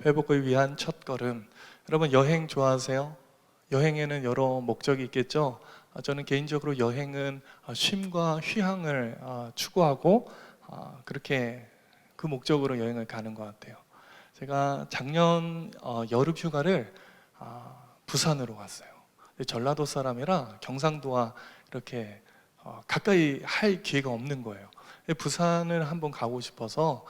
회복을 위한 첫걸음. 여러분 여행 좋아하세요? 여행에는 여러 목적이 있겠죠? 저는 개인적으로 여행은 쉼과 휴양을 추구하고 그렇게 그 목적으로 여행을 가는 것 같아요. 제가 작년 여름 휴가를 부산으로 갔어요. 전라도 사람이라 경상도와 이렇게 가까이 할 기회가 없는 거예요. 부산을 한번 가고 싶어서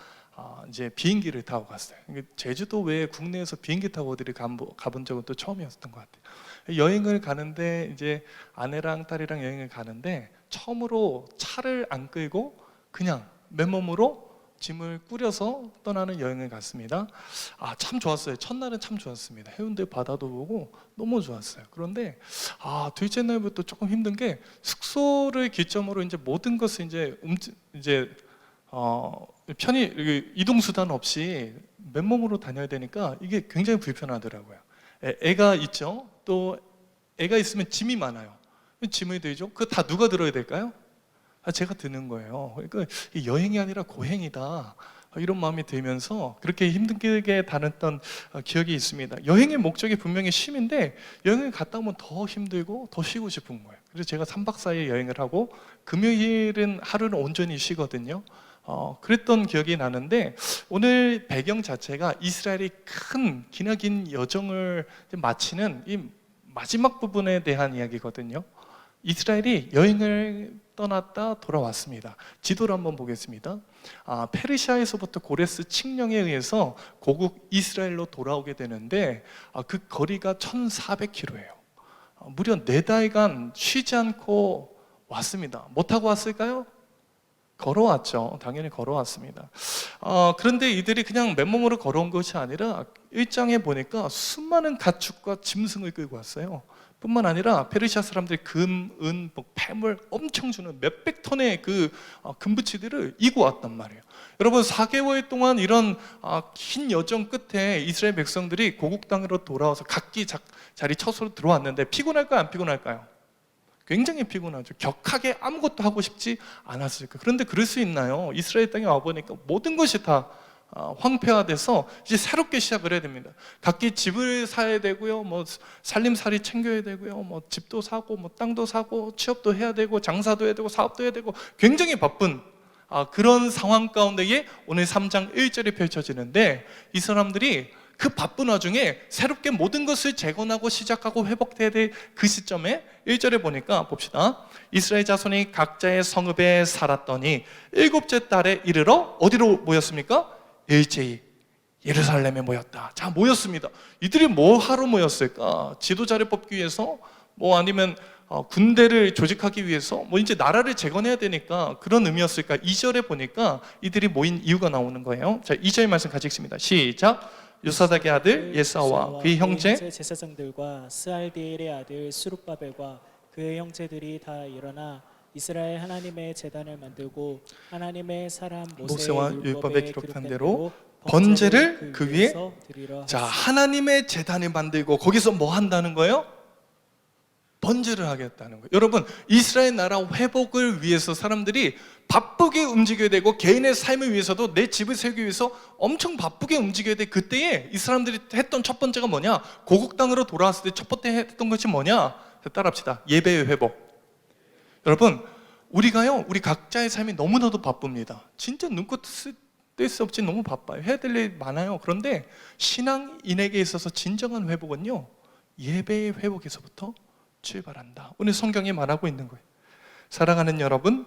이제 비행기를 타고 갔어요. 제주도 외에 국내에서 비행기 타고 어디를 가본 적은 또 처음이었던 것 같아요. 여행을 가는데 이제 아내랑 딸이랑 여행을 가는데 처음으로 차를 안 끌고 그냥 맨몸으로 짐을 꾸려서 떠나는 여행을 갔습니다. 참 좋았어요. 첫날은 참 좋았습니다. 해운대 바다도 보고 너무 좋았어요. 그런데 둘째 날부터 조금 힘든 게 숙소를 기점으로 이제 모든 것을 이제 편히 이동 수단 없이 맨몸으로 다녀야 되니까 이게 굉장히 불편하더라고요. 애가 있죠. 또 애가 있으면 짐이 많아요. 짐을 들죠. 그거 다 누가 들어야 될까요? 제가 드는 거예요. 그러니까 여행이 아니라 고행이다, 이런 마음이 들면서 그렇게 힘들게 다녔던 기억이 있습니다. 여행의 목적이 분명히 쉼인데 여행을 갔다 오면 더 힘들고 더 쉬고 싶은 거예요. 그래서 제가 3박 4일 여행을 하고 금요일은 하루는 온전히 쉬거든요. 그랬던 기억이 나는데 오늘 배경 자체가 이스라엘이 큰 기나긴 여정을 마치는 이 마지막 부분에 대한 이야기거든요. 이스라엘이 여행을 떠났다 돌아왔습니다. 지도를 한번 보겠습니다. 페르시아에서부터 고레스 칙령에 의해서 고국 이스라엘로 돌아오게 되는데 그 거리가 1400km예요. 무려 4달간 쉬지 않고 왔습니다. 뭐 타고 왔을까요? 걸어왔죠. 당연히 걸어왔습니다. 그런데 이들이 그냥 맨몸으로 걸어온 것이 아니라 일장에 보니까 수많은 가축과 짐승을 끌고 왔어요. 뿐만 아니라 페르시아 사람들이 금, 은, 폐물 엄청 주는 몇백 톤의 그 금부치들을 이고 왔단 말이에요. 여러분 4개월 동안 이런 긴 여정 끝에 이스라엘 백성들이 고국 땅으로 돌아와서 각기 자리 처소로 들어왔는데 피곤할까요? 안 피곤할까요? 굉장히 피곤하죠. 격하게 아무것도 하고 싶지 않았을까. 그런데 그럴 수 있나요? 이스라엘 땅에 와보니까 모든 것이 다 황폐화돼서 이제 새롭게 시작을 해야 됩니다. 각기 집을 사야 되고요, 뭐 살림살이 챙겨야 되고요, 뭐 집도 사고, 뭐 땅도 사고, 취업도 해야 되고, 장사도 해야 되고, 사업도 해야 되고, 굉장히 바쁜 그런 상황 가운데에 오늘 3장 1절이 펼쳐지는데 이 사람들이 그 바쁜 와중에 새롭게 모든 것을 재건하고 시작하고 회복해야 될 그 시점에 1절에 보니까 봅시다. 이스라엘 자손이 각자의 성읍에 살았더니 7째 달에 이르러 어디로 모였습니까? 일제히 예루살렘에 모였다. 자, 모였습니다. 이들이 뭐 하러 모였을까? 지도자를 뽑기 위해서, 뭐 아니면 군대를 조직하기 위해서, 뭐 이제 나라를 재건해야 되니까 그런 의미였을까? 2절에 보니까 이들이 모인 이유가 나오는 거예요. 자, 2절 말씀 같이 읽습니다. 시작. 요사닥의 아들 예사와 그의 형제 제사장들과 스알디엘의 아들 스룹바벨과 그의 형제들이 다 일어나 이스라엘 하나님의 제단을 만들고 하나님의 사람 모세와 모세의 율법에 기록한 대로 번제를 그 위에 자, 하나님의 제단을 만들고 거기서 뭐 한다는 거예요? 번제를 하겠다는 거예요. 여러분, 이스라엘 나라 회복을 위해서 사람들이 바쁘게 움직여야 되고 개인의 삶을 위해서도 내 집을 세우기 위해서 엄청 바쁘게 움직여야 돼. 그때에 이 사람들이 했던 첫 번째가 뭐냐? 고국 땅으로 돌아왔을 때 첫 번째 했던 것이 뭐냐? 따라합시다. 예배의 회복. 여러분, 우리가요, 우리 각자의 삶이 너무나도 바쁩니다. 진짜 눈꽃 뜰 수 없이 너무 바빠요. 해야 될 일 많아요. 그런데 신앙인에게 있어서 진정한 회복은요, 예배의 회복에서부터 출발한다. 오늘 성경이 말하고 있는 거예요. 사랑하는 여러분,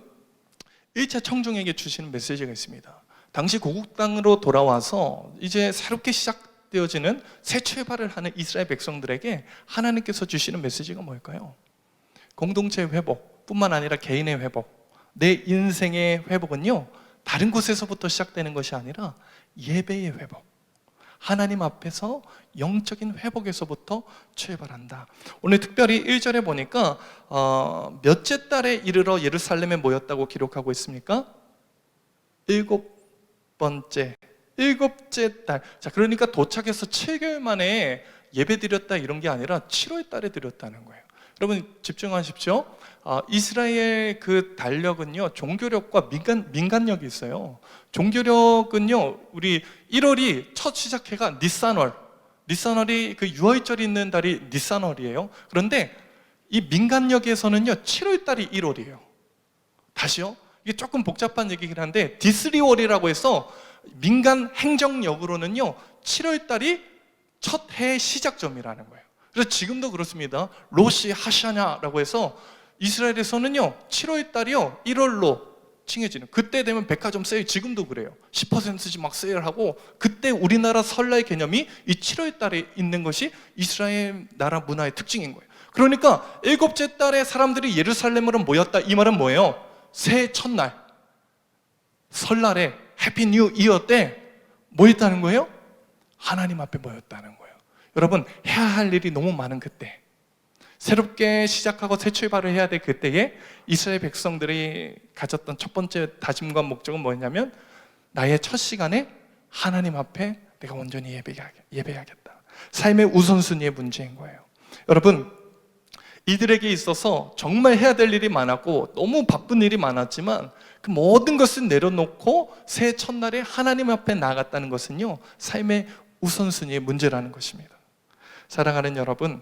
1차 청중에게 주시는 메시지가 있습니다. 당시 고국 땅으로 돌아와서 이제 새롭게 시작되어지는 새 출발을 하는 이스라엘 백성들에게 하나님께서 주시는 메시지가 뭘까요? 공동체 회복 뿐만 아니라 개인의 회복, 내 인생의 회복은요, 다른 곳에서부터 시작되는 것이 아니라 예배의 회복, 하나님 앞에서 영적인 회복에서부터 출발한다. 오늘 특별히 1절에 보니까 몇째 달에 이르러 예루살렘에 모였다고 기록하고 있습니까? 7번째 달. 자, 그러니까 도착해서 7개월 만에 예배 드렸다 이런 게 아니라 7월 달에 드렸다는 거예요. 여러분 집중하십시오. 이스라엘 그 달력은요, 종교력과 민간력이 있어요. 종교력은요, 우리 1월이 첫 시작해가 니산월이 그 유월절이 있는 달이 니산월이에요. 그런데 이 민간력에서는요, 7월 달이 1월이에요. 다시요. 이게 조금 복잡한 얘기긴 한데 디스리월이라고 해서 민간 행정력으로는요, 7월 달이 첫 해의 시작점이라는 거예요. 그래서 지금도 그렇습니다. 로시 하샤냐라고 해서 이스라엘에서는요, 7월 달이요 1월로 칭해지는, 그때 되면 백화점 세일, 지금도 그래요. 10%씩 막 세일하고, 그때 우리나라 설날 개념이 이 7월 달에 있는 것이 이스라엘 나라 문화의 특징인 거예요. 그러니까 일곱째 달에 사람들이 예루살렘으로 모였다, 이 말은 뭐예요? 새해 첫날, 설날에 해피 뉴 이어 때 모였다는 거예요? 하나님 앞에 모였다는 거예요. 여러분, 해야 할 일이 너무 많은 그때, 새롭게 시작하고 새 출발을 해야 될 그때에 이스라엘 백성들이 가졌던 첫 번째 다짐과 목적은 뭐냐면, 나의 첫 시간에 하나님 앞에 내가 온전히 예배하겠다. 삶의 우선순위의 문제인 거예요. 여러분, 이들에게 있어서 정말 해야 될 일이 많았고 너무 바쁜 일이 많았지만 그 모든 것을 내려놓고 새해 첫날에 하나님 앞에 나아갔다는 것은요, 삶의 우선순위의 문제라는 것입니다. 사랑하는 여러분,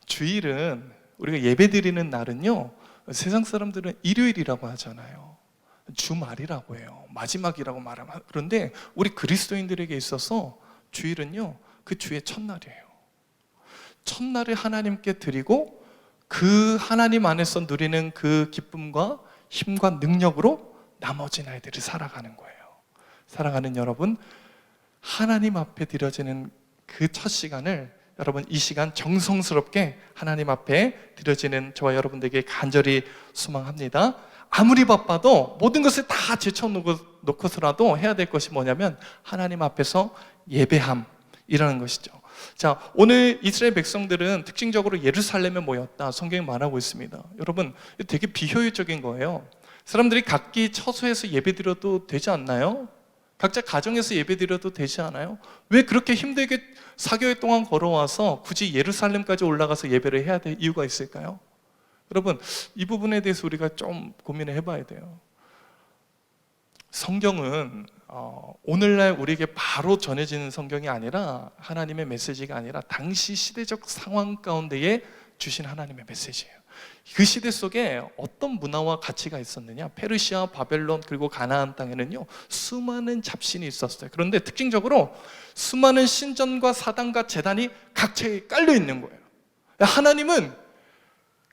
주일은, 우리가 예배드리는 날은요, 세상 사람들은 일요일이라고 하잖아요. 주말이라고 해요. 마지막이라고 말하면. 그런데 우리 그리스도인들에게 있어서 주일은요, 그 주의 첫날이에요. 첫날을 하나님께 드리고 그 하나님 안에서 누리는 그 기쁨과 힘과 능력으로 나머지 날들을 살아가는 거예요. 사랑하는 여러분, 하나님 앞에 드려지는 그 첫 시간을, 여러분 이 시간 정성스럽게 하나님 앞에 드려지는 저와 여러분들에게 간절히 소망합니다. 아무리 바빠도 모든 것을 다 제쳐놓고서라도 해야 될 것이 뭐냐면 하나님 앞에서 예배함이라는 것이죠. 자, 오늘 이스라엘 백성들은 특징적으로 예루살렘에 모였다, 성경이 말하고 있습니다. 여러분, 되게 비효율적인 거예요. 사람들이 각기 처소에서 예배드려도 되지 않나요? 각자 가정에서 예배드려도 되지 않아요? 왜 그렇게 힘들게 4개월 동안 걸어와서 굳이 예루살렘까지 올라가서 예배를 해야 될 이유가 있을까요? 여러분, 이 부분에 대해서 우리가 좀 고민을 해봐야 돼요. 성경은 오늘날 우리에게 바로 전해지는 성경이 아니라, 하나님의 메시지가 아니라 당시 시대적 상황 가운데에 주신 하나님의 메시지예요. 그 시대 속에 어떤 문화와 가치가 있었느냐? 페르시아, 바벨론, 그리고 가나안 땅에는요, 수많은 잡신이 있었어요. 그런데 특징적으로 수많은 신전과 사당과 제단이 각처에 깔려 있는 거예요. 하나님은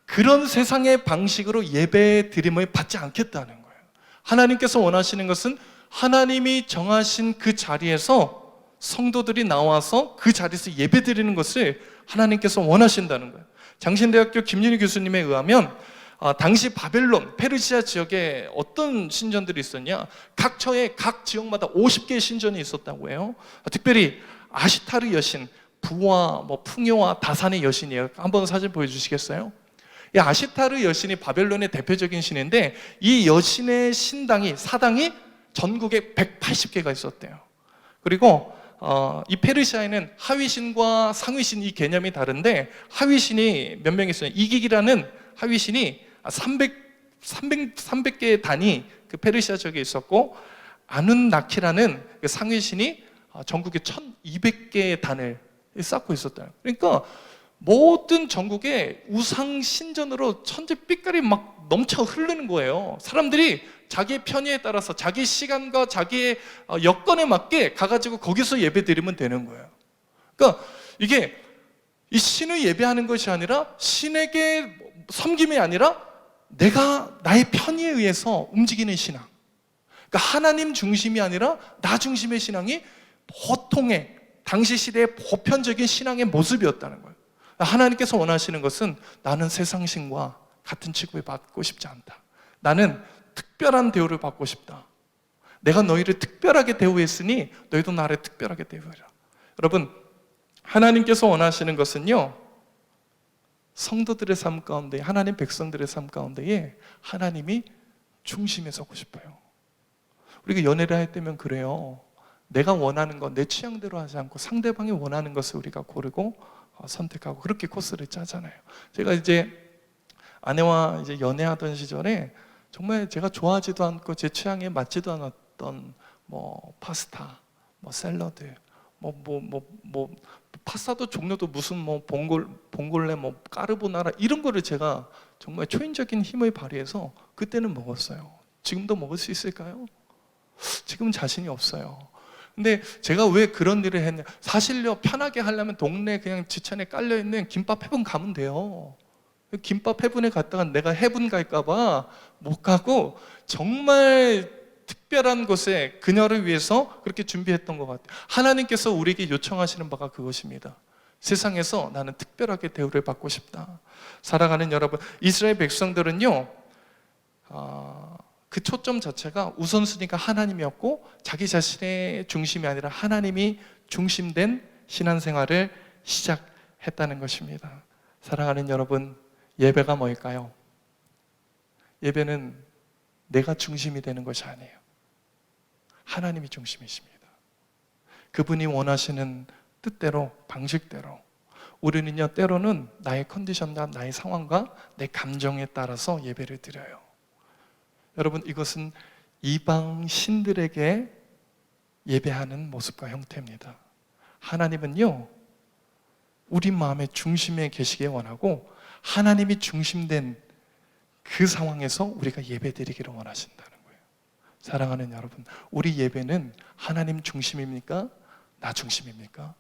그런 세상의 방식으로 예배 드림을 받지 않겠다는 거예요. 하나님께서 원하시는 것은 하나님이 정하신 그 자리에서 성도들이 나와서 그 자리에서 예배 드리는 것을 하나님께서 원하신다는 거예요. 장신대학교 김윤희 교수님에 의하면 당시 바벨론, 페르시아 지역에 어떤 신전들이 있었냐, 각처에 각 지역마다 50개의 신전이 있었다고 해요. 특별히 아시타르 여신, 부와 풍요와 다산의 여신이에요. 한번 사진 보여주시겠어요? 이 아시타르 여신이 바벨론의 대표적인 신인데, 이 여신의 사당이 전국에 180개가 있었대요. 그리고 이 페르시아에는 하위신과 상위신, 이 개념이 다른데, 하위신이 몇 명 있어요. 이기기라는 하위신이 300개의 단이 그 페르시아 지역에 있었고, 아눈나키라는 그 상위신이 전국에 1200개의 단을 쌓고 있었대요. 그러니까 모든 전국에 우상 신전으로 천지빛깔이 막 넘쳐 흐르는 거예요. 사람들이 자기의 편의에 따라서 자기 시간과 자기의 여건에 맞게 가가지고 거기서 예배 드리면 되는 거예요. 그러니까 이게 이 신을 예배하는 것이 아니라, 신에게 섬김이 아니라 내가 나의 편의에 의해서 움직이는 신앙, 그러니까 하나님 중심이 아니라 나 중심의 신앙이 보통의 당시 시대의 보편적인 신앙의 모습이었다는 거예요. 하나님께서 원하시는 것은, 나는 세상 신과 같은 취급을 받고 싶지 않다. 나는 특별한 대우를 받고 싶다. 내가 너희를 특별하게 대우했으니 너희도 나를 특별하게 대우해라. 여러분, 하나님께서 원하시는 것은요, 성도들의 삶 가운데, 하나님 백성들의 삶 가운데에 하나님이 중심에 서고 싶어요. 우리가 연애를 할 때면 그래요. 내가 원하는 것, 내 취향대로 하지 않고 상대방이 원하는 것을 우리가 고르고 선택하고 그렇게 코스를 짜잖아요. 제가 이제 아내와 이제 연애하던 시절에 정말 제가 좋아하지도 않고 제 취향에 맞지도 않았던 뭐 파스타, 뭐 샐러드, 뭐 파스타도 종류도 무슨 뭐 봉골레, 뭐 까르보나라 이런 거를 제가 정말 초인적인 힘을 발휘해서 그때는 먹었어요. 지금도 먹을 수 있을까요? 지금은 자신이 없어요. 근데 제가 왜 그런 일을 했냐? 사실요, 편하게 하려면 동네 그냥 지천에 깔려 있는 김밥 해분 가면 돼요. 김밥 해분에 갔다가 내가 해분 갈까봐 못 가고 정말 특별한 곳에 그녀를 위해서 그렇게 준비했던 것 같아요. 하나님께서 우리에게 요청하시는 바가 그것입니다. 세상에서 나는 특별하게 대우를 받고 싶다. 살아가는 여러분, 이스라엘 백성들은요, 그 초점 자체가 우선순위가 하나님이었고 자기 자신의 중심이 아니라 하나님이 중심된 신앙생활을 시작했다는 것입니다. 사랑하는 여러분, 예배가 뭘까요? 예배는 내가 중심이 되는 것이 아니에요. 하나님이 중심이십니다. 그분이 원하시는 뜻대로, 방식대로. 우리는요, 때로는 나의 컨디션과 나의 상황과 내 감정에 따라서 예배를 드려요. 여러분, 이것은 이방 신들에게 예배하는 모습과 형태입니다. 하나님은요, 우리 마음의 중심에 계시길 원하고 하나님이 중심된 그 상황에서 우리가 예배드리기를 원하신다는 거예요. 사랑하는 여러분, 우리 예배는 하나님 중심입니까? 나 중심입니까?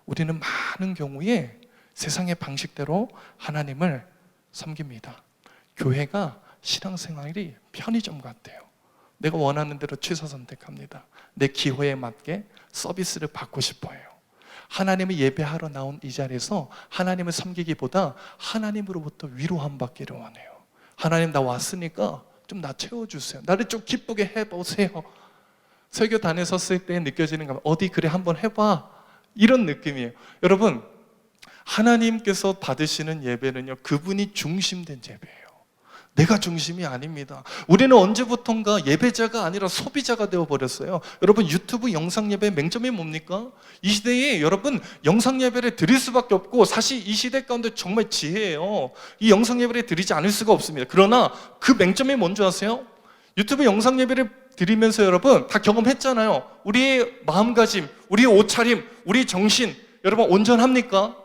우리는 많은 경우에 세상의 방식대로 하나님을 섬깁니다. 교회가 신앙생활이 편의점 같아요. 내가 원하는 대로 취사 선택합니다. 내 기호에 맞게 서비스를 받고 싶어요. 하나님을 예배하러 나온 이 자리에서 하나님을 섬기기보다 하나님으로부터 위로함 받기를 원해요. 하나님, 나 왔으니까 좀 나 채워주세요. 나를 좀 기쁘게 해보세요. 설교단에 섰을 때 느껴지는 거, 어디 그래 한번 해봐, 이런 느낌이에요. 여러분, 하나님께서 받으시는 예배는요, 그분이 중심된 예배예요. 내가 중심이 아닙니다. 우리는 언제부턴가 예배자가 아니라 소비자가 되어버렸어요. 여러분, 유튜브 영상 예배의 맹점이 뭡니까? 이 시대에 여러분, 영상 예배를 드릴 수밖에 없고, 사실 이 시대 가운데 정말 지혜예요. 이 영상 예배를 드리지 않을 수가 없습니다. 그러나 그 맹점이 뭔지 아세요? 유튜브 영상 예배를 드리면서 여러분 다 경험했잖아요. 우리의 마음가짐, 우리의 옷차림, 우리 정신, 여러분 온전합니까?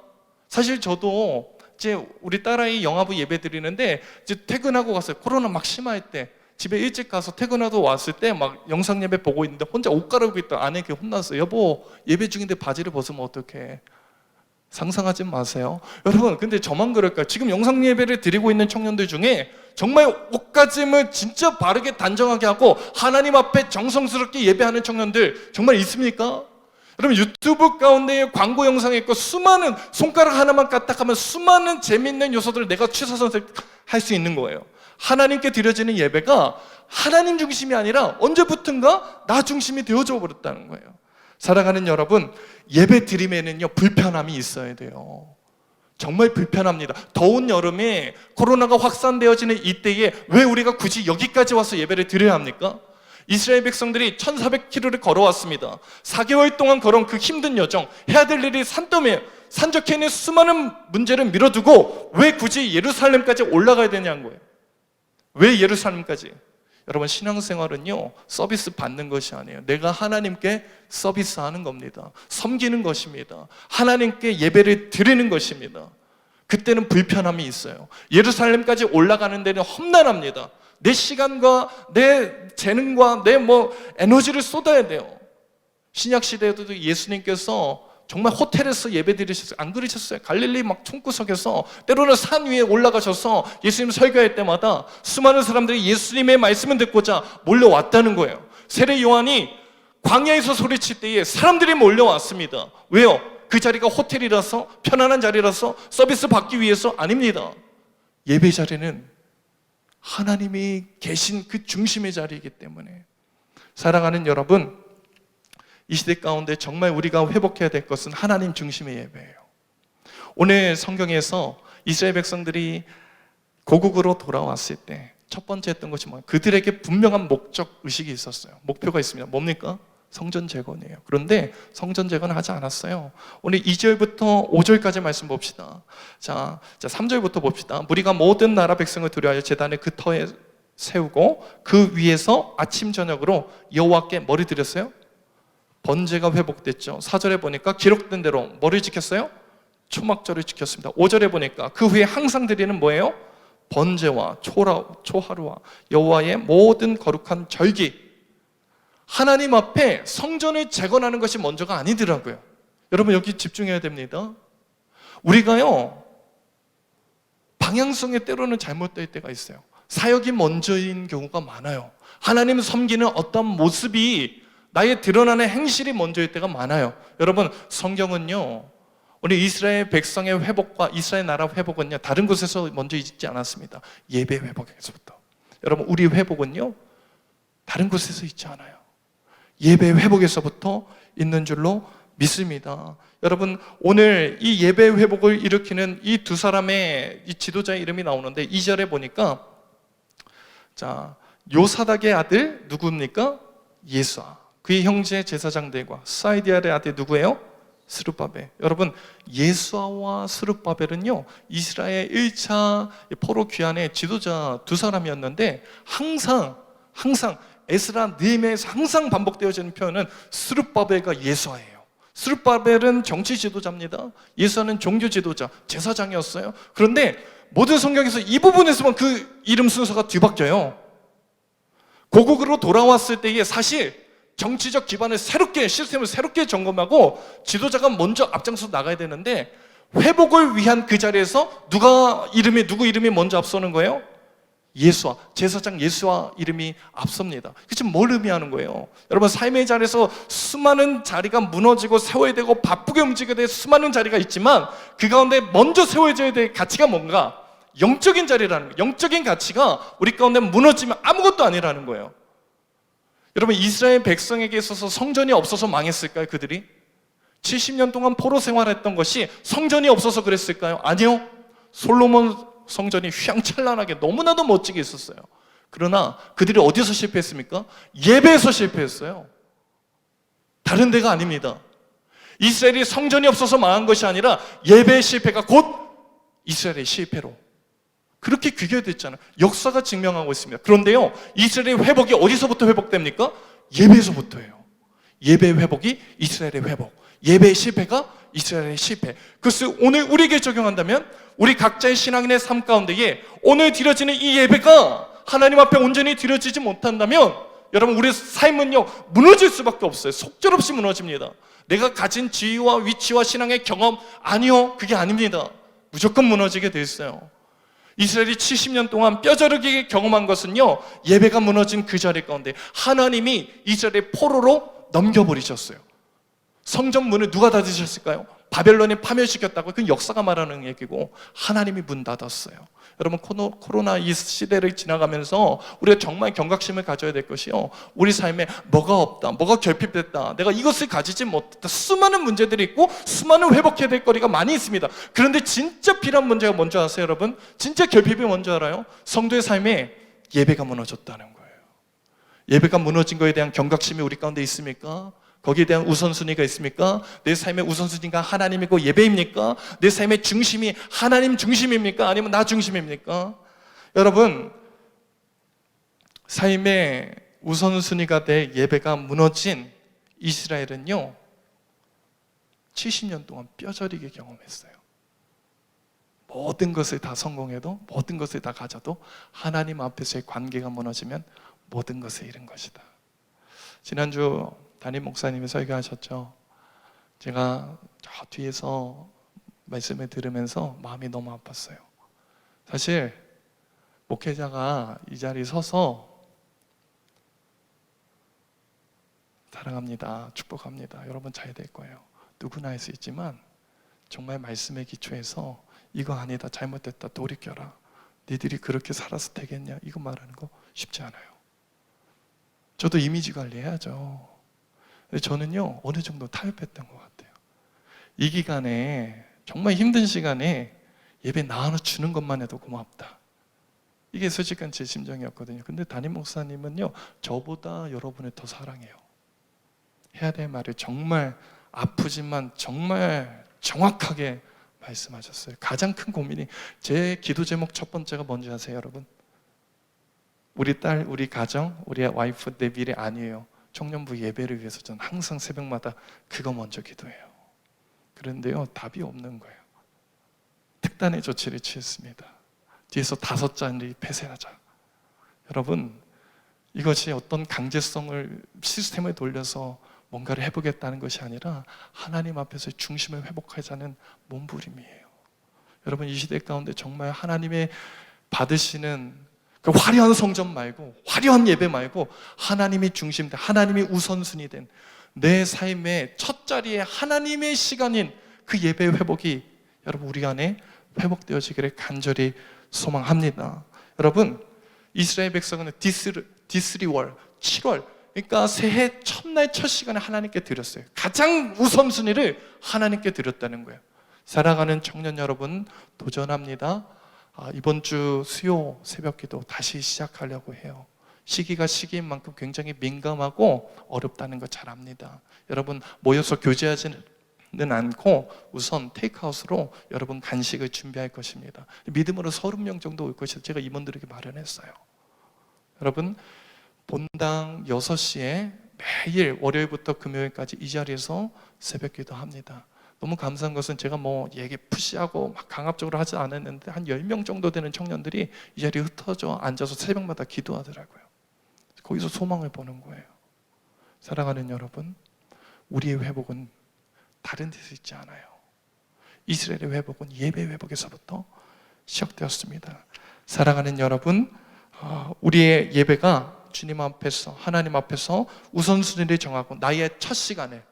사실 저도 이제 우리 딸아이 영화부 예배 드리는데 이제 퇴근하고 갔어요. 코로나 막 심할 때 집에 일찍 가서 퇴근하고 왔을 때 막 영상 예배 보고 있는데 혼자 옷 갈아입고 있다 아내에게 혼났어요. 여보, 예배 중인데 바지를 벗으면 어떡해? 상상하지 마세요. 여러분, 근데 저만 그럴까요? 지금 영상 예배를 드리고 있는 청년들 중에 정말 옷가짐을 진짜 바르게 단정하게 하고 하나님 앞에 정성스럽게 예배하는 청년들 정말 있습니까? 여러분, 유튜브 가운데 광고 영상에 있고 수많은, 손가락 하나만 까딱하면 수많은 재밌는 요소들을 내가 취사 선택할 수 있는 거예요. 하나님께 드려지는 예배가 하나님 중심이 아니라 언제부턴가 나 중심이 되어져 버렸다는 거예요. 살아가는 여러분, 예배 드림에는요 불편함이 있어야 돼요. 정말 불편합니다. 더운 여름에 코로나가 확산되어지는 이때에 왜 우리가 굳이 여기까지 와서 예배를 드려야 합니까? 이스라엘 백성들이 1400km를 걸어왔습니다. 4개월 동안 걸어온 그 힘든 여정, 해야 될 일이 산더미에 산적해 있는 수많은 문제를 밀어두고 왜 굳이 예루살렘까지 올라가야 되냐는 거예요. 왜 예루살렘까지? 여러분, 신앙생활은요 서비스 받는 것이 아니에요. 내가 하나님께 서비스하는 겁니다. 섬기는 것입니다. 하나님께 예배를 드리는 것입니다. 그때는 불편함이 있어요. 예루살렘까지 올라가는 데는 험난합니다. 내 시간과 내 재능과 내 에너지를 쏟아야 돼요. 신약 시대에도 예수님께서 정말 호텔에서 예배 드리셨어요. 안 그러셨어요? 갈릴리 막 총구석에서 때로는 산 위에 올라가셔서 예수님 설교할 때마다 수많은 사람들이 예수님의 말씀을 듣고자 몰려왔다는 거예요. 세례 요한이 광야에서 소리칠 때에 사람들이 몰려왔습니다. 왜요? 그 자리가 호텔이라서, 편안한 자리라서, 서비스 받기 위해서 아닙니다. 예배 자리는 하나님이 계신 그 중심의 자리이기 때문에. 사랑하는 여러분, 이 시대 가운데 정말 우리가 회복해야 될 것은 하나님 중심의 예배예요. 오늘 성경에서 이스라엘 백성들이 고국으로 돌아왔을 때 첫 번째 했던 것이 뭐예요? 그들에게 분명한 목적 의식이 있었어요. 목표가 있습니다. 뭡니까? 성전 재건이에요. 그런데 성전 재건을 하지 않았어요. 오늘 2절부터 5절까지 말씀 봅시다. 자 3절부터 봅시다. 무리가 모든 나라 백성을 두려워하여 제단을 그 터에 세우고 그 위에서 아침 저녁으로 여호와께 뭐를 드렸어요? 번제가 회복됐죠. 4절에 보니까 기록된 대로 뭐를 지켰어요? 초막절을 지켰습니다. 5절에 보니까 그 후에 항상 드리는 뭐예요? 번제와 초하루와 여호와의 모든 거룩한 절기. 하나님 앞에 성전을 재건하는 것이 먼저가 아니더라고요. 여러분 여기 집중해야 됩니다. 우리가요 방향성에 때로는 잘못될 때가 있어요. 사역이 먼저인 경우가 많아요. 하나님 섬기는 어떤 모습이 나의 드러나는 행실이 먼저일 때가 많아요. 여러분 성경은요 우리 이스라엘 백성의 회복과 이스라엘 나라 회복은요 다른 곳에서 먼저 있지 않았습니다. 예배 회복에서부터. 여러분 우리 회복은요 다른 곳에서 있지 않아요. 예배 회복에서부터 있는 줄로 믿습니다. 여러분 오늘 이 예배 회복을 일으키는 이 두 사람의 이 지도자의 이름이 나오는데 2절에 보니까 자 요사닥의 아들 누구입니까? 예수아. 그의 형제 제사장들과 스아이디아의 아들 누구예요? 스룹바벨. 여러분 예수아와 스룹바벨은요 이스라엘 1차 포로 귀환의 지도자 두 사람이었는데 항상 에스라 느헤미야에서 항상 반복되어지는 표현은 스룹바벨과 예수아예요. 스룹바벨은 정치 지도자입니다. 예수아는 종교 지도자, 제사장이었어요. 그런데 모든 성경에서 이 부분에서만 그 이름 순서가 뒤바뀌어요. 고국으로 돌아왔을 때에 사실 정치적 기반을 시스템을 새롭게 점검하고 지도자가 먼저 앞장서 나가야 되는데 회복을 위한 그 자리에서 누구 이름이 먼저 앞서는 거예요? 예수와 제사장 예수와 이름이 앞섭니다. 그게 뭘 의미하는 거예요? 여러분 삶의 자리에서 수많은 자리가 무너지고 세워야 되고 바쁘게 움직여야 될 수많은 자리가 있지만 그 가운데 먼저 세워져야 될 가치가 뭔가? 영적인 자리라는 거예요. 영적인 가치가 우리 가운데 무너지면 아무것도 아니라는 거예요. 여러분 이스라엘 백성에게 있어서 성전이 없어서 망했을까요? 그들이 70년 동안 포로 생활했던 것이 성전이 없어서 그랬을까요? 아니요. 솔로몬 성전이 휘황찬란하게 너무나도 멋지게 있었어요. 그러나 그들이 어디서 실패했습니까? 예배에서 실패했어요. 다른 데가 아닙니다. 이스라엘이 성전이 없어서 망한 것이 아니라 예배의 실패가 곧 이스라엘의 실패로 그렇게 귀결됐잖아요. 역사가 증명하고 있습니다. 그런데요 이스라엘의 회복이 어디서부터 회복됩니까? 예배에서부터예요. 예배의 회복이 이스라엘의 회복, 예배의 실패가 이스라엘의 실패. 그것을 오늘 우리에게 적용한다면 우리 각자의 신앙인의 삶 가운데에 오늘 드려지는 이 예배가 하나님 앞에 온전히 드려지지 못한다면 여러분 우리의 삶은요 무너질 수밖에 없어요. 속절없이 무너집니다. 내가 가진 지위와 위치와 신앙의 경험 아니요 그게 아닙니다. 무조건 무너지게 돼 있어요. 이스라엘이 70년 동안 뼈저리게 경험한 것은요 예배가 무너진 그 자리 가운데 하나님이 이스라엘의 포로로 넘겨버리셨어요. 성전 문을 누가 닫으셨을까요? 바벨론이 파멸시켰다고. 그건 역사가 말하는 얘기고 하나님이 문 닫았어요. 여러분 코로나 이 시대를 지나가면서 우리가 정말 경각심을 가져야 될 것이요 우리 삶에 뭐가 없다, 뭐가 결핍됐다, 내가 이것을 가지지 못했다, 수많은 문제들이 있고 수많은 회복해야 될 거리가 많이 있습니다. 그런데 진짜 필요한 문제가 뭔지 아세요 여러분? 진짜 결핍이 뭔지 알아요? 성도의 삶에 예배가 무너졌다는 거예요. 예배가 무너진 거에 대한 경각심이 우리 가운데 있습니까? 거기에 대한 우선순위가 있습니까? 내 삶의 우선순위가 하나님이고 예배입니까? 내 삶의 중심이 하나님 중심입니까? 아니면 나 중심입니까? 여러분 삶의 우선순위가 될 예배가 무너진 이스라엘은요 70년 동안 뼈저리게 경험했어요. 모든 것을 다 성공해도 모든 것을 다 가져도 하나님 앞에서의 관계가 무너지면 모든 것을 잃은 것이다. 지난주 담임 목사님이 설교하셨죠. 제가 저 뒤에서 말씀을 들으면서 마음이 너무 아팠어요. 사실 목회자가 이 자리에 서서 사랑합니다, 축복합니다, 여러분 잘 될 거예요, 누구나 할 수 있지만 정말 말씀에 기초해서 이거 아니다, 잘못됐다, 돌이켜라, 니들이 그렇게 살아서 되겠냐, 이거 말하는 거 쉽지 않아요. 저도 이미지 관리해야죠. 근데 저는요 어느 정도 타협했던 것 같아요. 이 기간에 정말 힘든 시간에 예배 나눠주는 것만 해도 고맙다, 이게 솔직한 제 심정이었거든요. 근데 담임 목사님은요 저보다 여러분을 더 사랑해요. 해야 될 말을 정말 아프지만 정말 정확하게 말씀하셨어요. 가장 큰 고민이, 제 기도 제목 첫 번째가 뭔지 아세요, 여러분? 우리 딸, 우리 가정, 우리 와이프, 내 미래 아니에요. 청년부 예배를 위해서 저는 항상 새벽마다 그거 먼저 기도해요. 그런데요, 답이 없는 거예요. 특단의 조치를 취했습니다. 뒤에서 5자리 폐쇄하자. 여러분, 이것이 어떤 강제성을 시스템에 돌려서 뭔가를 해보겠다는 것이 아니라 하나님 앞에서 중심을 회복하자는 몸부림이에요. 여러분, 이 시대 가운데 정말 하나님의 받으시는 그 화려한 성전 말고, 화려한 예배 말고 하나님이 중심된, 하나님이 우선순위 된 내 삶의 첫 자리에 하나님의 시간인 그 예배 회복이 여러분 우리 안에 회복되어지기를 간절히 소망합니다. 여러분, 이스라엘 백성은 디스리월 7월, 그러니까 새해 첫날 첫 시간에 하나님께 드렸어요. 가장 우선순위를 하나님께 드렸다는 거예요. 살아가는 청년 여러분, 도전합니다. 이번 주 수요 새벽기도 다시 시작하려고 해요. 시기가 시기인 만큼 굉장히 민감하고 어렵다는 거 잘 압니다. 여러분, 모여서 교제하지는 않고 우선 테이크아웃으로 여러분 간식을 준비할 것입니다. 믿음으로 30명 정도 올 것이라 제가 임원들에게 마련했어요. 여러분, 본당 6시에 매일 월요일부터 금요일까지 이 자리에서 새벽기도 합니다. 너무 감사한 것은 제가 얘기 푸시하고 막 강압적으로 하지 않았는데 한 10명 정도 되는 청년들이 이 자리에 흩어져 앉아서 새벽마다 기도하더라고요. 거기서 소망을 보는 거예요. 사랑하는 여러분, 우리의 회복은 다른 데서 있지 않아요. 이스라엘의 회복은 예배 회복에서부터 시작되었습니다. 사랑하는 여러분, 우리의 예배가 주님 앞에서, 하나님 앞에서 우선순위를 정하고 나의 첫 시간에,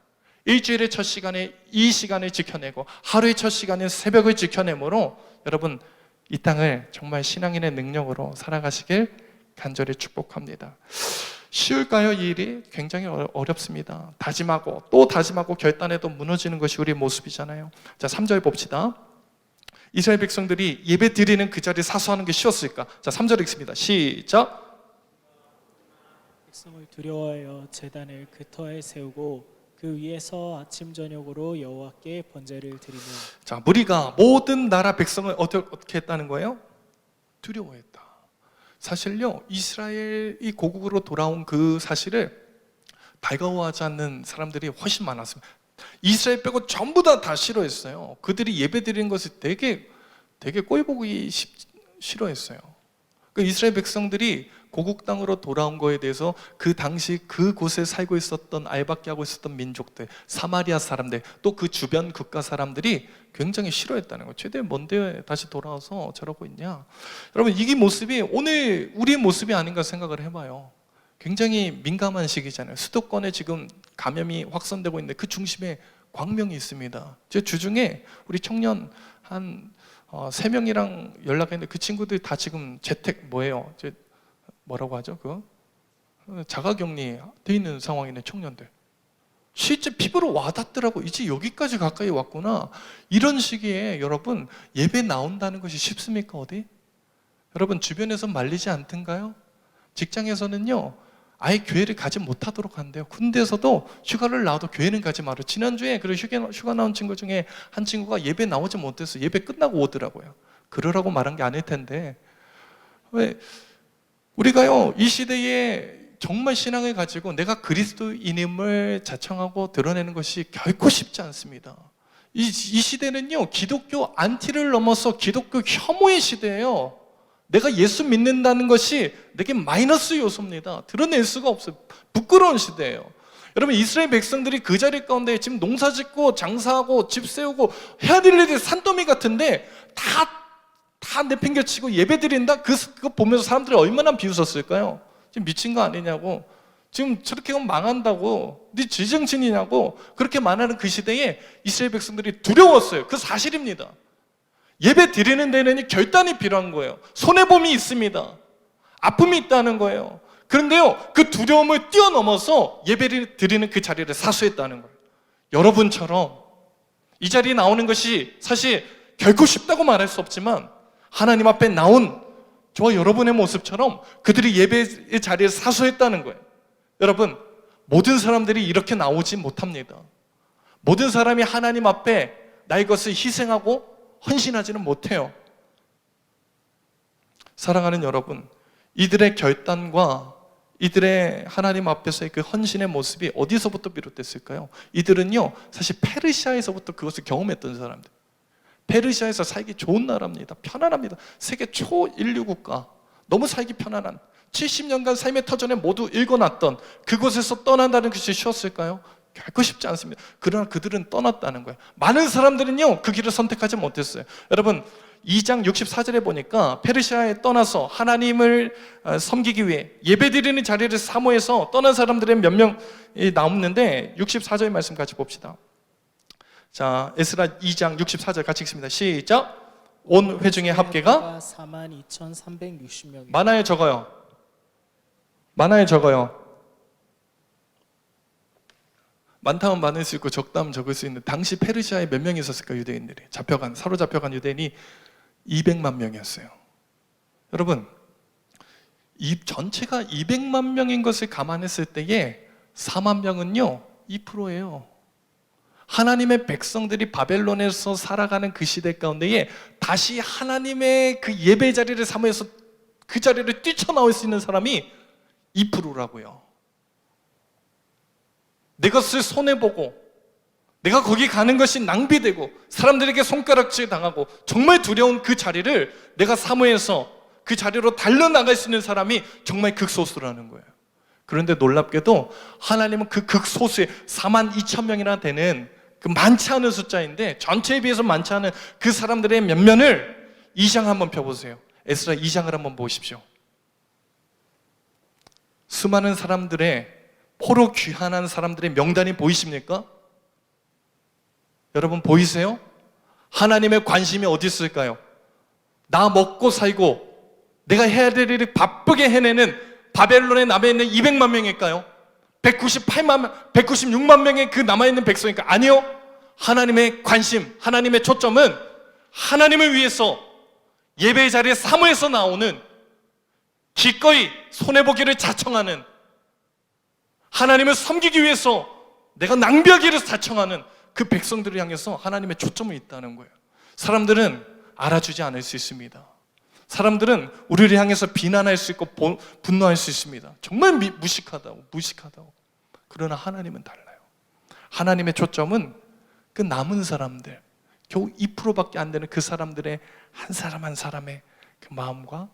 일주일의 첫 시간에 이 시간을 지켜내고 하루의 첫 시간에 새벽을 지켜내므로 여러분 이 땅을 정말 신앙인의 능력으로 살아가시길 간절히 축복합니다. 쉬울까요? 이 일이 굉장히 어렵습니다. 다짐하고 또 다짐하고 결단해도 무너지는 것이 우리의 모습이잖아요. 자, 3절 봅시다. 이스라엘 백성들이 예배 드리는 그 자리에 사수하는 게 쉬웠을까? 자, 3절 읽습니다. 시작. 백성을 두려워하여 제단을 그 터에 세우고 그 위에서 아침 저녁으로 여호와께 번제를 드리며. 자, 무리가 모든 나라 백성을 어떻게 했다는 거예요? 두려워했다. 사실요, 이스라엘이 고국으로 돌아온 그 사실을 달가워하지 않는 사람들이 훨씬 많았습니다. 이스라엘 빼고 전부 다 싫어했어요. 그들이 예배 드리는 것을 되게 꼴보기 싫어했어요. 그 이스라엘 백성들이 고국 땅으로 돌아온 거에 대해서 그 당시 그곳에 살고 있었던, 알박기 하고 있었던 민족들, 사마리아 사람들, 또 그 주변 국가 사람들이 굉장히 싫어했다는 거예요. 최대 뭔데 다시 돌아와서 저러고 있냐. 여러분, 이게 모습이 오늘 우리의 모습이 아닌가 생각을 해봐요. 굉장히 민감한 시기잖아요. 수도권에 지금 감염이 확산되고 있는데 그 중심에 광명이 있습니다. 제 주중에 우리 청년 한 3명이랑 연락했는데 그 친구들 다 지금 재택 뭐라고 하죠? 자가격리 돼 있는 상황에 있는 청년들. 실제 피부로 와닿더라고. 이제 여기까지 가까이 왔구나. 이런 시기에 여러분 예배 나온다는 것이 쉽습니까? 어디? 여러분 주변에서 말리지 않던가요? 직장에서는요 아예 교회를 가지 못하도록 한대요. 군대에서도 휴가를 나와도 교회는 가지 마라. 지난주에 휴가 나온 친구 중에 한 친구가 예배 나오지 못해서 예배 끝나고 오더라고요. 그러라고 말한 게 아닐 텐데, 왜 우리가요 이 시대에 정말 신앙을 가지고 내가 그리스도인임을 자청하고 드러내는 것이 결코 쉽지 않습니다. 이 시대는요 기독교 안티를 넘어서 기독교 혐오의 시대예요. 내가 예수 믿는다는 것이 내게 마이너스 요소입니다. 드러낼 수가 없어요. 부끄러운 시대예요. 여러분 이스라엘 백성들이 그 자리 가운데 지금 농사 짓고 장사하고 집 세우고 해야 될 일이 산더미 같은데 다 내팽개치고 예배 드린다? 그거 보면서 사람들이 얼마나 비웃었을까요? 지금 미친 거 아니냐고, 지금 저렇게 하면 망한다고, 네 제정신이냐고 그렇게 말하는 그 시대에 이스라엘 백성들이 두려웠어요. 그 사실입니다. 예배 드리는 데는 결단이 필요한 거예요. 손해봄이 있습니다. 아픔이 있다는 거예요. 그런데요 그 두려움을 뛰어넘어서 예배를 드리는 그 자리를 사수했다는 거예요. 여러분처럼 이 자리에 나오는 것이 사실 결코 쉽다고 말할 수 없지만 하나님 앞에 나온 저와 여러분의 모습처럼 그들이 예배의 자리에 사수했다는 거예요. 여러분 모든 사람들이 이렇게 나오지 못합니다. 모든 사람이 하나님 앞에 나의 것을 희생하고 헌신하지는 못해요. 사랑하는 여러분, 이들의 결단과 이들의 하나님 앞에서의 그 헌신의 모습이 어디서부터 비롯됐을까요? 이들은요, 사실 페르시아에서부터 그것을 경험했던 사람들. 페르시아에서 살기 좋은 나라입니다. 편안합니다. 세계 초인류 국가, 너무 살기 편안한 70년간 삶의 터전에 모두 읽어놨던 그곳에서 떠난다는 것이 쉬웠을까요? 결코 쉽지 않습니다. 그러나 그들은 떠났다는 거예요. 많은 사람들은요, 그 길을 선택하지 못했어요. 여러분, 2장 64절에 보니까 페르시아에 떠나서 하나님을 섬기기 위해 예배드리는 자리를 사모해서 떠난 사람들의 몇 명이 나오는데 64절 말씀 같이 봅시다. 자, 에스라 2장 64절 같이 읽습니다. 시작. 온 회중의 합계가 42,360명이요. 많아요, 적어요? 많아요, 적어요? 많다면 많을 수 있고 적다면 적을 수 있는, 당시 페르시아에 몇 명이 있었을까? 유대인들이 사로잡혀간 유대인이 200만 명이었어요. 여러분, 이 전체가 200만 명인 것을 감안했을 때에 4만 명은요 2%예요. 하나님의 백성들이 바벨론에서 살아가는 그 시대 가운데에 다시 하나님의 그 예배 자리를 사모해서 그 자리를 뛰쳐나올 수 있는 사람이 2%라고요. 내 것을 손해보고 내가 거기 가는 것이 낭비되고 사람들에게 손가락질 당하고 정말 두려운 그 자리를 내가 사모해서 그 자리로 달려나갈 수 있는 사람이 정말 극소수라는 거예요. 그런데 놀랍게도 하나님은 그 극소수의 42,000명이나 되는 그 많지 않은 숫자인데 전체에 비해서 많지 않은 그 사람들의 면면을 2장 한번 펴보세요. 에스라 2장을 한번 보십시오. 수많은 사람들의 포로 귀환한 사람들의 명단이 보이십니까? 여러분 보이세요? 하나님의 관심이 어디 있을까요? 나 먹고 살고 내가 해야 될 일을 바쁘게 해내는 바벨론에 남아있는 200만 명일까요? 196만 명의 그 남아있는 백성일까? 아니요. 하나님의 관심, 하나님의 초점은 하나님을 위해서 예배의 자리에 사모해서 나오는, 기꺼이 손해보기를 자청하는, 하나님을 섬기기 위해서 내가 낭비하기를 자청하는 그 백성들을 향해서 하나님의 초점이 있다는 거예요. 사람들은 알아주지 않을 수 있습니다. 사람들은 우리를 향해서 비난할 수 있고 분노할 수 있습니다. 정말 무식하다고. 그러나 하나님은 달라요. 하나님의 초점은 그 남은 사람들, 겨우 2%밖에 안 되는 그 사람들의 한 사람 한 사람의 그 마음과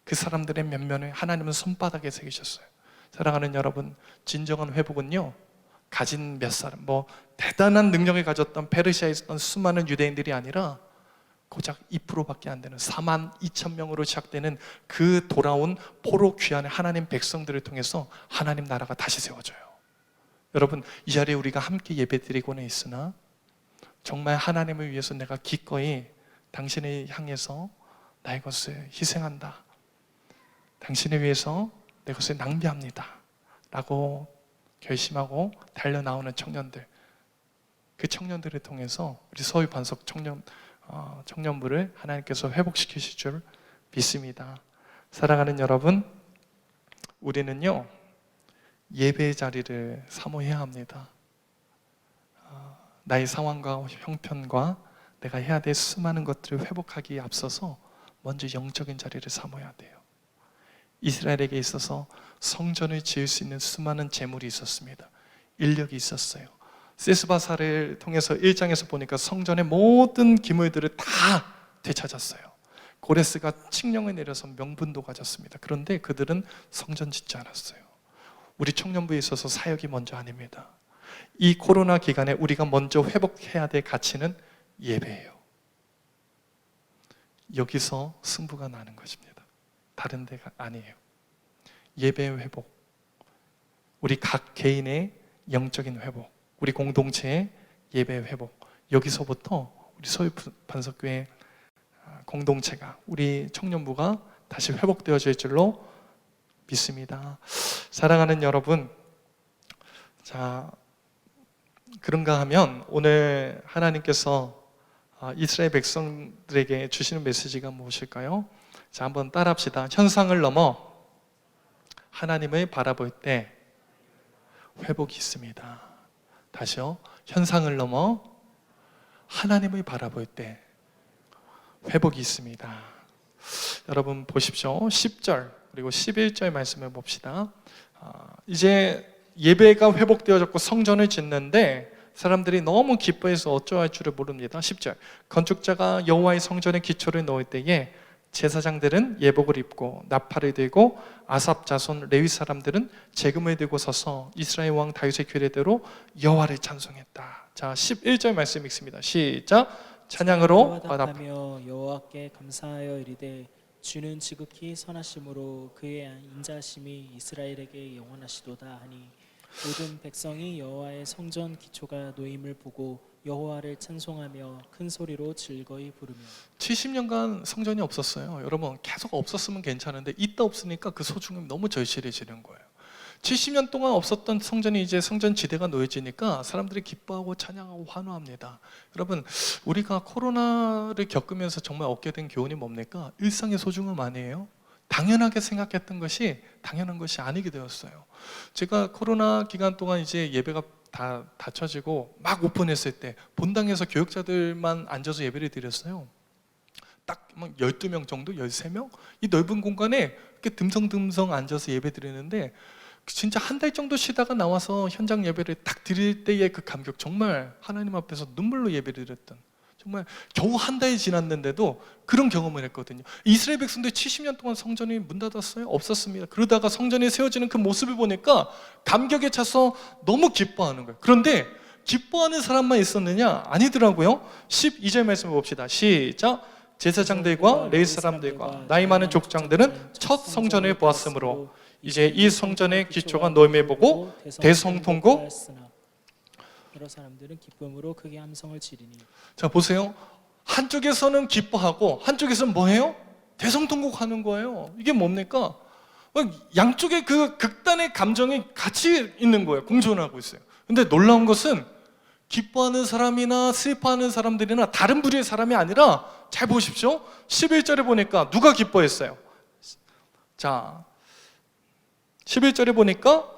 그 사람들의 면면을 하나님은 손바닥에 새기셨어요. 사랑하는 여러분, 진정한 회복은요, 가진 몇 사람, 대단한 능력을 가졌던 페르시아에 있었던 수많은 유대인들이 아니라 고작 2%밖에 안 되는 42,000명으로 시작되는 그 돌아온 포로 귀환의 하나님 백성들을 통해서 하나님 나라가 다시 세워져요. 여러분, 이 자리에 우리가 함께 예배드리고는 있으나 정말 하나님을 위해서 내가 기꺼이 당신을 향해서 나의 것을 희생한다, 당신을 위해서 내 것을 낭비합니다 라고 결심하고 달려나오는 청년들, 그 청년들을 통해서 우리 서울 반석 청년부를 하나님께서 회복시키실 줄 믿습니다. 사랑하는 여러분, 우리는요 예배의 자리를 사모해야 합니다. 나의 상황과 형편과 내가 해야 될 수많은 것들을 회복하기에 앞서서 먼저 영적인 자리를 사모해야 돼요. 이스라엘에게 있어서 성전을 지을 수 있는 수많은 재물이 있었습니다. 인력이 있었어요. 세스바사를 통해서 1장에서 보니까 성전의 모든 기물들을 다 되찾았어요. 고레스가 칙령을 내려서 명분도 가졌습니다. 그런데 그들은 성전 짓지 않았어요. 우리 청년부에 있어서 사역이 먼저 아닙니다. 이 코로나 기간에 우리가 먼저 회복해야 될 가치는 예배예요. 여기서 승부가 나는 것입니다. 다른 데가 아니에요. 예배의 회복, 우리 각 개인의 영적인 회복, 우리 공동체의 예배의 회복, 여기서부터 우리 서울 반석교회 공동체가, 우리 청년부가 다시 회복되어질 줄로 믿습니다. 사랑하는 여러분, 자, 그런가 하면 오늘 하나님께서 이스라엘 백성들에게 주시는 메시지가 무엇일까요? 자, 한번 따라합시다. 현상을 넘어 하나님을 바라볼 때 회복이 있습니다. 다시요. 현상을 넘어 하나님을 바라볼 때 회복이 있습니다. 여러분 보십시오. 10절 그리고 11절 말씀을 봅시다. 이제 예배가 회복되어졌고 성전을 짓는데 사람들이 너무 기뻐해서 어쩌할 줄을 모릅니다. 10절 건축자가 여호와의 성전에 기초를 놓을 때에 제사장들은 예복을 입고 나팔을 들고 아삽 자손 레위 사람들은 제금을 들고 서서 이스라엘 왕 다윗의 규례대로 여호와를 찬송했다. 자, 11절 말씀 읽습니다. 시작. 찬양으로 화답하며 여호와께 감사하여 이르되 주는 지극히 선하심으로 그의 인자심이 이스라엘에게 영원하시도다 하니 모든 백성이 여호와의 성전 기초가 놓임을 보고 여호와를 찬송하며 큰 소리로 즐거이 부르며 70년간 성전이 없었어요. 여러분 계속 없었으면 괜찮은데 있다 없으니까 그 소중함이 너무 절실해지는 거예요. 70년 동안 없었던 성전이 이제 성전 지대가 놓여지니까 사람들이 기뻐하고 찬양하고 환호합니다. 여러분 우리가 코로나를 겪으면서 정말 얻게 된 교훈이 뭡니까? 일상의 소중함 아니에요? 당연하게 생각했던 것이 당연한 것이 아니게 되었어요. 제가 코로나 기간 동안 이제 예배가 다 닫혀지고 막 오픈했을 때 본당에서 교역자들만 앉아서 예배를 드렸어요. 딱 12명 정도, 13명? 이 넓은 공간에 이렇게 듬성듬성 앉아서 예배 드리는데 진짜 한 달 정도 쉬다가 나와서 현장 예배를 딱 드릴 때의 그 감격, 정말 하나님 앞에서 눈물로 예배를 드렸던, 정말 겨우 한 달이 지났는데도 그런 경험을 했거든요. 이스라엘 백성들 70년 동안 성전이 문 닫았어요? 없었습니다. 그러다가 성전이 세워지는 그 모습을 보니까 감격에 차서 너무 기뻐하는 거예요. 그런데 기뻐하는 사람만 있었느냐? 아니더라고요. 12절 말씀을 봅시다. 시작. 제사장들과 레위 사람들과 나이 많은 족장들은 첫 성전을 보았으므로 이제 이 성전의 기초가 놓임을 보고 대성통곡. 여러 사람들은 기쁨으로 크게 함성을 지르니. 자 보세요. 한쪽에서는 기뻐하고 한쪽에서는 뭐해요? 대성통곡하는 거예요. 이게 뭡니까? 양쪽의 그 극단의 감정이 같이 있는 거예요. 공존하고 있어요. 근데 놀라운 것은 기뻐하는 사람이나 슬퍼하는 사람들이나 다른 부류의 사람이 아니라, 잘 보십시오. 11절에 보니까 누가 기뻐했어요? 자 11절에 보니까,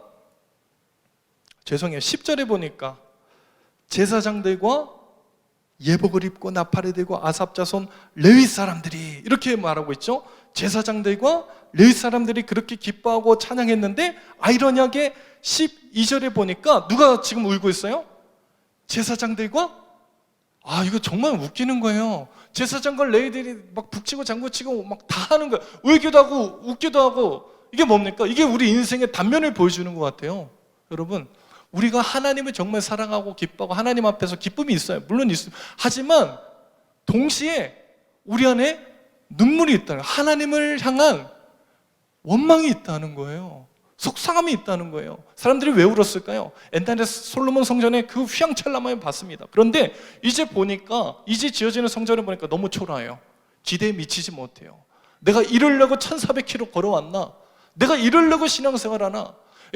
죄송해요, 10절에 보니까 제사장들과 예복을 입고 나팔을 들고 아삽 자손 레위 사람들이, 이렇게 말하고 있죠. 제사장들과 레위 사람들이 그렇게 기뻐하고 찬양했는데, 아이러니하게 12절에 보니까 누가 지금 울고 있어요? 제사장들과, 이거 정말 웃기는 거예요. 제사장과 레위들이 막 북치고 장구치고 막 다 하는 거예요. 울기도 하고 웃기도 하고. 이게 뭡니까? 이게 우리 인생의 단면을 보여주는 것 같아요. 여러분, 우리가 하나님을 정말 사랑하고 기뻐하고 하나님 앞에서 기쁨이 있어요. 물론 있습니다. 하지만 동시에 우리 안에 눈물이 있다는, 하나님을 향한 원망이 있다는 거예요. 속상함이 있다는 거예요. 사람들이 왜 울었을까요? 옛날에 솔로몬 성전에 그 휘황찬란함을 봤습니다. 그런데 이제 보니까, 이제 지어지는 성전을 보니까 너무 초라해요. 기대에 미치지 못해요. 내가 이러려고 1400km 걸어왔나? 내가 이러려고 신앙생활하나?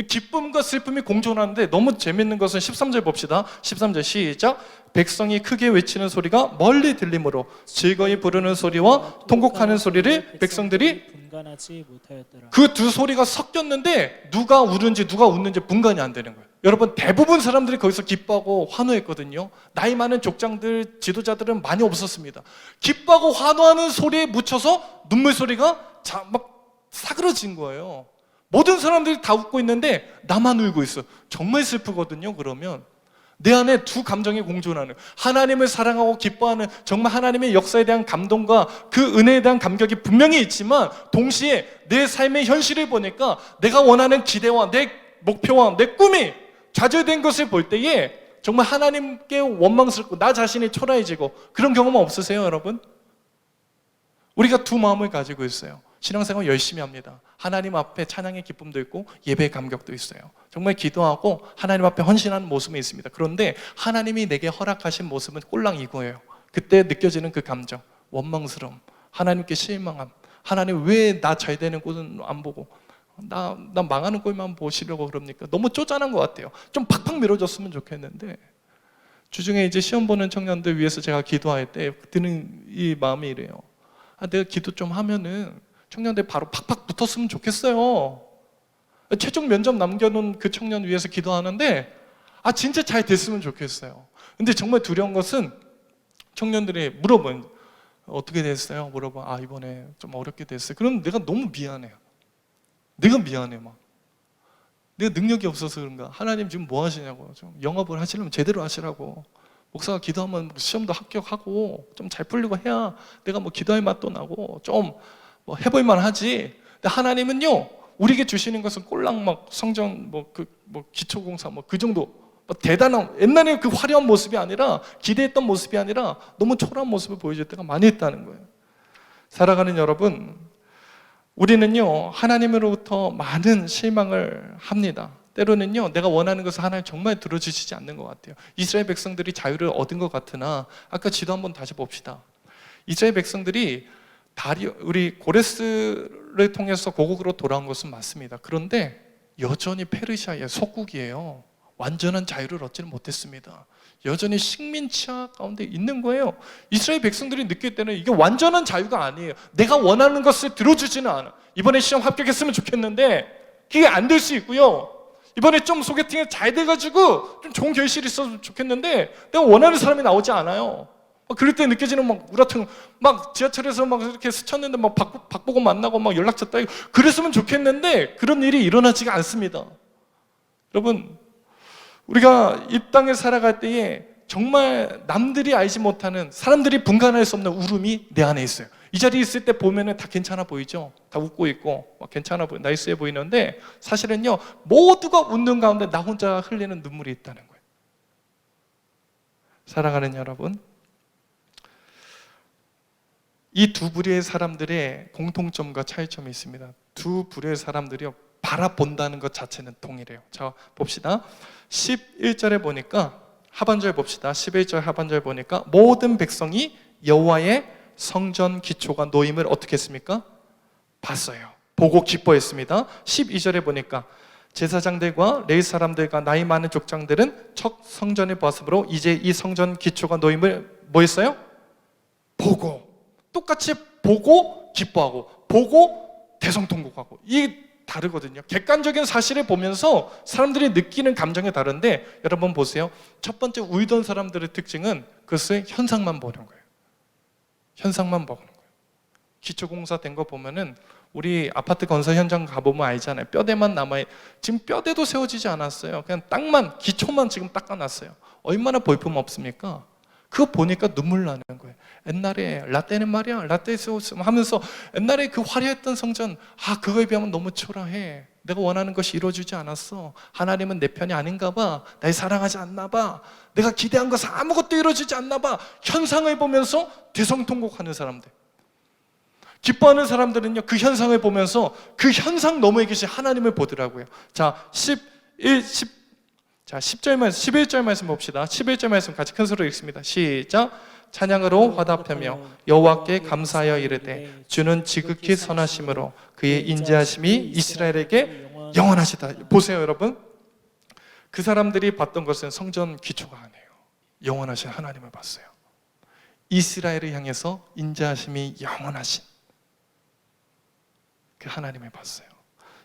기쁨과 슬픔이 공존하는데, 너무 재밌는 것은 13절 봅시다. 13절 시작. 백성이 크게 외치는 소리가 멀리 들리므로 즐거이 부르는 소리와 통곡하는 소리를 백성들이 분간하지 못하였더라. 그 두 소리가 섞였는데 누가 울는지 누가 웃는지 분간이 안 되는 거예요. 여러분, 대부분 사람들이 거기서 기뻐하고 환호했거든요. 나이 많은 족장들, 지도자들은 많이 없었습니다. 기뻐하고 환호하는 소리에 묻혀서 눈물 소리가 막 사그러진 거예요. 모든 사람들이 다 웃고 있는데 나만 울고 있어. 정말 슬프거든요. 그러면 내 안에 두 감정이 공존하는, 하나님을 사랑하고 기뻐하는, 정말 하나님의 역사에 대한 감동과 그 은혜에 대한 감격이 분명히 있지만, 동시에 내 삶의 현실을 보니까 내가 원하는 기대와 내 목표와 내 꿈이 좌절된 것을 볼 때에 정말 하나님께 원망스럽고 나 자신이 초라해지고, 그런 경험 없으세요, 여러분? 우리가 두 마음을 가지고 있어요. 신앙생활 열심히 합니다. 하나님 앞에 찬양의 기쁨도 있고 예배의 감격도 있어요. 정말 기도하고 하나님 앞에 헌신하는 모습이 있습니다. 그런데 하나님이 내게 허락하신 모습은 꼴랑 이거예요. 그때 느껴지는 그 감정, 원망스러움, 하나님께 실망함, 하나님 왜 나 잘 되는 꼴은 안 보고 나 망하는 꼴만 보시려고 그럽니까? 너무 쪼잔한 것 같아요. 좀 팍팍 밀어줬으면 좋겠는데, 주중에 이제 시험 보는 청년들 위해서 제가 기도할 때 드는 이 마음이 이래요. 내가 기도 좀 하면은 청년들 바로 팍팍 붙었으면 좋겠어요. 최종 면접 남겨놓은 그 청년 위해서 기도하는데 진짜 잘 됐으면 좋겠어요. 근데 정말 두려운 것은 청년들이 물어보는, 어떻게 됐어요? 물어봐. 이번에 좀 어렵게 됐어요. 그럼 내가 너무 미안해요. 내가 미안해 막. 내가 능력이 없어서 그런가? 하나님 지금 뭐 하시냐고. 좀 영업을 하시려면 제대로 하시라고. 목사가 기도하면 시험도 합격하고 좀 잘 풀리고 해야 내가 뭐 기도할 맛도 나고 좀 뭐 해볼만 하지. 근데 하나님은요, 우리에게 주시는 것은 꼴랑 막 성전 기초공사 그 정도 대단한, 옛날에 그 화려한 모습이 아니라, 기대했던 모습이 아니라 너무 초라한 모습을 보여줄 때가 많이 있다는 거예요. 살아가는 여러분, 우리는요 하나님으로부터 많은 실망을 합니다. 때로는요 내가 원하는 것을 하나님 정말 들어주시지 않는 것 같아요. 이스라엘 백성들이 자유를 얻은 것 같으나, 아까 지도 한번 다시 봅시다. 이스라엘 백성들이 우리 고레스를 통해서 고국으로 돌아온 것은 맞습니다. 그런데 여전히 페르시아의 속국이에요. 완전한 자유를 얻지는 못했습니다. 여전히 식민 치하 가운데 있는 거예요. 이스라엘 백성들이 느낄 때는 이게 완전한 자유가 아니에요. 내가 원하는 것을 들어주지는 않아. 이번에 시험 합격했으면 좋겠는데 그게 안 될 수 있고요. 이번에 좀 소개팅이 잘 돼가지고 좀 좋은 결실이 있었으면 좋겠는데 내가 원하는 사람이 나오지 않아요. 그럴 때 느껴지는 우라통, 지하철에서 이렇게 스쳤는데 박보고 만나고 연락처 따고 그랬으면 좋겠는데 그런 일이 일어나지가 않습니다. 여러분, 우리가 이 땅에 살아갈 때에 정말 남들이 알지 못하는, 사람들이 분간할 수 없는 울음이 내 안에 있어요. 이 자리에 있을 때 보면은 다 괜찮아 보이죠? 다 웃고 있고 괜찮아 보이, 나이스해 보이는데 사실은요 모두가 웃는 가운데 나 혼자 흘리는 눈물이 있다는 거예요. 사랑하는 여러분, 이 두 부류의 사람들의 공통점과 차이점이 있습니다. 두 부류의 사람들이요 바라본다는 것 자체는 동일해요. 자, 봅시다. 11절에 보니까, 하반절 봅시다. 11절 하반절 보니까 모든 백성이 여호와의 성전 기초가 놓임을 어떻게 했습니까? 봤어요. 보고 기뻐했습니다. 12절에 보니까 제사장들과 레위 사람들과 나이 많은 족장들은 첫 성전을 보았으므로 이제 이 성전 기초가 놓임을 뭐 했어요? 보고. 똑같이 보고 기뻐하고, 보고 대성통곡하고. 이게 다르거든요. 객관적인 사실을 보면서 사람들이 느끼는 감정이 다른데, 여러분 보세요. 첫 번째 울던 사람들의 특징은 그것을 현상만 보는 거예요. 현상만 보는 거예요. 기초공사 된 거 보면은 우리 아파트 건설 현장 가보면 알잖아요. 뼈대만 남아요. 지금 뼈대도 세워지지 않았어요. 그냥 땅만, 기초만 지금 닦아놨어요. 얼마나 볼품 없습니까? 그거 보니까 눈물 나는 거예요. 옛날에 라떼는 말이야, 라떼 하면서 옛날에 그 화려했던 성전, 그거에 비하면 너무 초라해. 내가 원하는 것이 이루어지지 않았어. 하나님은 내 편이 아닌가 봐. 날 사랑하지 않나 봐. 내가 기대한 것은 아무것도 이루어지지 않나 봐. 현상을 보면서 대성통곡하는 사람들, 기뻐하는 사람들은요 그 현상을 보면서 그 현상 너머에 계신 하나님을 보더라고요. 자, 10절 말씀, 11절 말씀 봅시다. 11절 말씀 같이 큰 소리로 읽습니다. 시작. 찬양으로 화답하며 여호와께 감사하여 이르되 주는 지극히 선하심으로 그의 인자하심이 이스라엘에게 영원하시다. 보세요 여러분, 그 사람들이 봤던 것은 성전 기초가 아니에요. 영원하신 하나님을 봤어요. 이스라엘을 향해서 인자하심이 영원하신 그 하나님을 봤어요.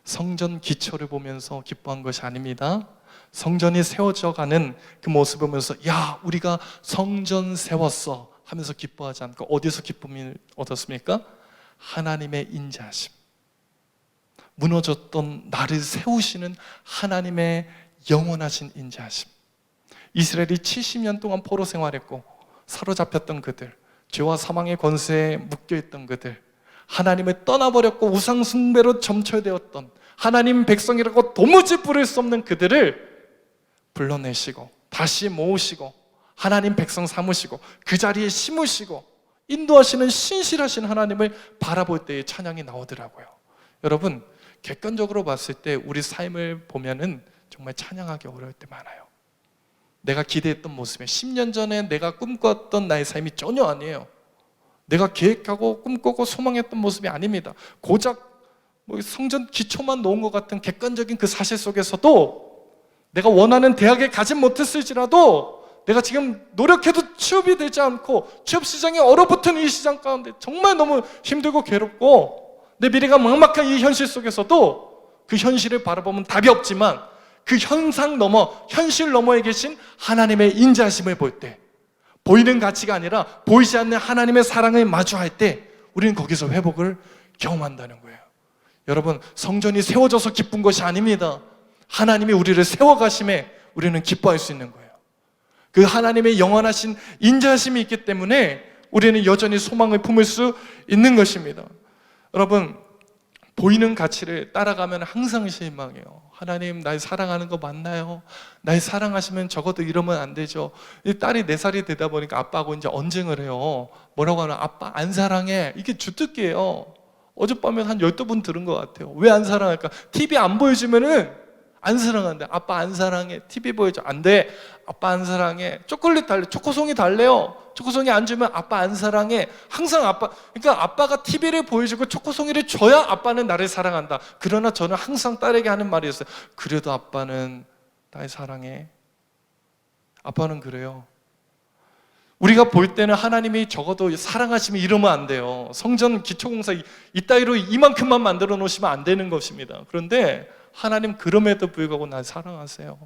성전 기초를 보면서 기뻐한 것이 아닙니다. 성전이 세워져가는 그 모습을 보면서 야, 우리가 성전 세웠어 하면서 기뻐하지 않고 어디서 기쁨을 얻었습니까? 하나님의 인자하심, 무너졌던 나를 세우시는 하나님의 영원하신 인자하심. 이스라엘이 70년 동안 포로 생활했고 사로잡혔던 그들, 죄와 사망의 권세에 묶여있던 그들, 하나님을 떠나버렸고 우상 숭배로 점철되었던 하나님 백성이라고 도무지 부를 수 없는 그들을 불러내시고 다시 모으시고 하나님 백성 삼으시고 그 자리에 심으시고 인도하시는 신실하신 하나님을 바라볼 때의 찬양이 나오더라고요. 여러분, 객관적으로 봤을 때 우리 삶을 보면은 정말 찬양하기 어려울 때 많아요. 내가 기대했던 모습에 10년 전에 내가 꿈꿨던 나의 삶이 전혀 아니에요. 내가 계획하고 꿈꾸고 소망했던 모습이 아닙니다. 고작 성전 기초만 놓은 것 같은 객관적인 그 사실 속에서도 내가 원하는 대학에 가진 못했을지라도 내가 지금 노력해도 취업이 되지 않고 취업 시장에 얼어붙은 이 시장 가운데 정말 너무 힘들고 괴롭고 내 미래가 막막한 이 현실 속에서도 그 현실을 바라보면 답이 없지만 그 현상 넘어, 현실 너머에 계신 하나님의 인자하심을 볼 때, 보이는 가치가 아니라 보이지 않는 하나님의 사랑을 마주할 때 우리는 거기서 회복을 경험한다는 거예요. 여러분, 성전이 세워져서 기쁜 것이 아닙니다. 하나님이 우리를 세워가심에 우리는 기뻐할 수 있는 거예요. 그 하나님의 영원하신 인자하심이 있기 때문에 우리는 여전히 소망을 품을 수 있는 것입니다. 여러분, 보이는 가치를 따라가면 항상 실망해요. 하나님, 날 사랑하는 거 맞나요? 날 사랑하시면 적어도 이러면 안 되죠. 이 딸이 4살이 되다 보니까 아빠하고 이제 언쟁을 해요. 뭐라고 하나, 아빠 안 사랑해. 이게 주특기예요. 어젯밤에 한 12번 들은 것 같아요. 왜 안 사랑할까? TV 안 보여주면은 안 사랑한대. 아빠 안 사랑해. TV 보여줘. 안 돼. 아빠 안 사랑해. 초콜릿 달래. 초코송이 달래요. 초코송이 안 주면 아빠 안 사랑해. 항상 아빠, 그러니까 아빠가 TV를 보여주고 초코송이를 줘야 아빠는 나를 사랑한다. 그러나 저는 항상 딸에게 하는 말이었어요. 그래도 아빠는 날 사랑해. 아빠는 그래요. 우리가 볼 때는 하나님이 적어도 사랑하시면 이러면 안 돼요. 성전 기초공사 이따위로 이만큼만 만들어 놓으시면 안 되는 것입니다. 그런데 하나님 그럼에도 불구하고 날 사랑하세요.